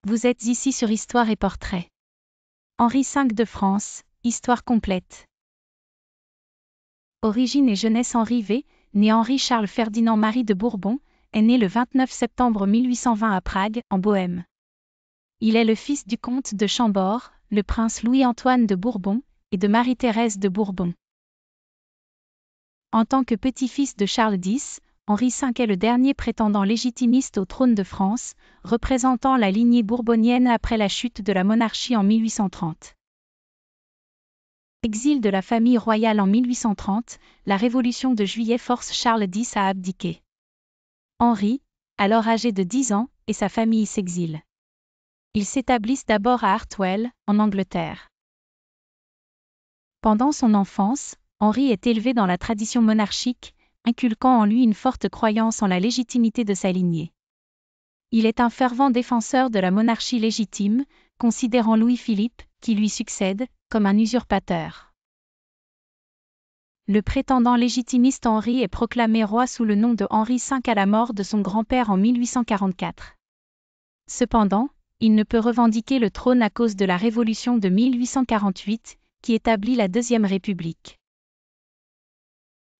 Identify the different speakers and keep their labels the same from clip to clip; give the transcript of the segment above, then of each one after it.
Speaker 1: Vous êtes ici sur Histoire et Portrait. Henri V de France, histoire complète. Origine et jeunesse. Henri V, né Henri-Charles Ferdinand Marie de Bourbon, est né le 29 septembre 1820 à Prague, en Bohême. Il est le fils du comte de Chambord, le prince Louis-Antoine de Bourbon, et de Marie-Thérèse de Bourbon. En tant que petit-fils de Charles X, Henri V est le dernier prétendant légitimiste au trône de France, représentant la lignée bourbonienne après la chute de la monarchie en 1830. Exil de la famille royale en 1830, la Révolution de juillet force Charles X à abdiquer. Henri, alors âgé de 10 ans, et sa famille s'exilent. Ils s'établissent d'abord à Hartwell, en Angleterre. Pendant son enfance, Henri est élevé dans la tradition monarchique, inculquant en lui une forte croyance en la légitimité de sa lignée. Il est un fervent défenseur de la monarchie légitime, considérant Louis-Philippe, qui lui succède, comme un usurpateur. Le prétendant légitimiste Henri est proclamé roi sous le nom de Henri V à la mort de son grand-père en 1844. Cependant, il ne peut revendiquer le trône à cause de la Révolution de 1848, qui établit la Deuxième République.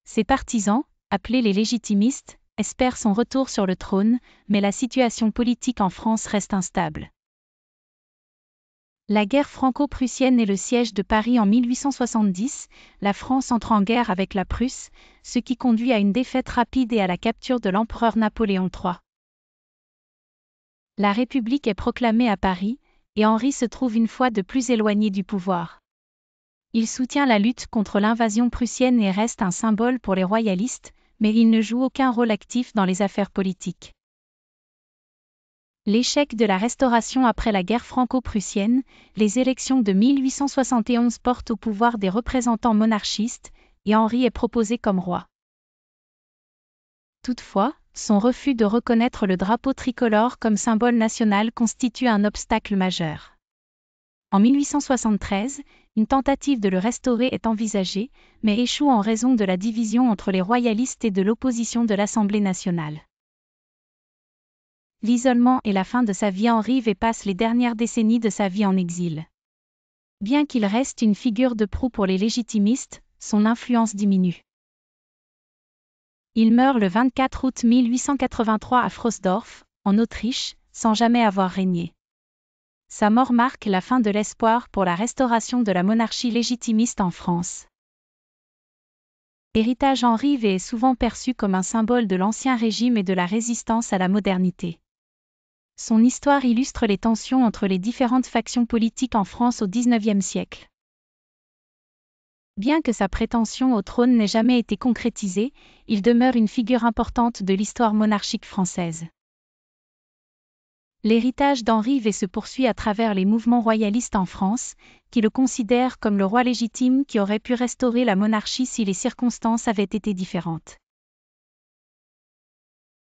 Speaker 1: Ses partisans, appelés les légitimistes, espèrent son retour sur le trône, mais la situation politique en France reste instable. La guerre franco-prussienne et le siège de Paris en 1870, la France entre en guerre avec la Prusse, ce qui conduit à une défaite rapide et à la capture de l'empereur Napoléon III. La République est proclamée à Paris, et Henri se trouve une fois de plus éloigné du pouvoir. Il soutient la lutte contre l'invasion prussienne et reste un symbole pour les royalistes, mais il ne joue aucun rôle actif dans les affaires politiques. L'échec de la Restauration après la guerre franco-prussienne, les élections de 1871 portent au pouvoir des représentants monarchistes, et Henri est proposé comme roi. Toutefois, son refus de reconnaître le drapeau tricolore comme symbole national constitue un obstacle majeur. En 1873, une tentative de le restaurer est envisagée, mais échoue en raison de la division entre les royalistes et de l'opposition de l'Assemblée nationale. L'isolement et la fin de sa vie. Henri V passe les dernières décennies de sa vie en exil. Bien qu'il reste une figure de proue pour les légitimistes, son influence diminue. Il meurt le 24 août 1883 à Frosdorf, en Autriche, sans jamais avoir régné. Sa mort marque la fin de l'espoir pour la restauration de la monarchie légitimiste en France. Héritage. Henri V est souvent perçu comme un symbole de l'Ancien Régime et de la résistance à la modernité. Son histoire illustre les tensions entre les différentes factions politiques en France au XIXe siècle. Bien que sa prétention au trône n'ait jamais été concrétisée, il demeure une figure importante de l'histoire monarchique française. L'héritage d'Henri V se poursuit à travers les mouvements royalistes en France, qui le considèrent comme le roi légitime qui aurait pu restaurer la monarchie si les circonstances avaient été différentes.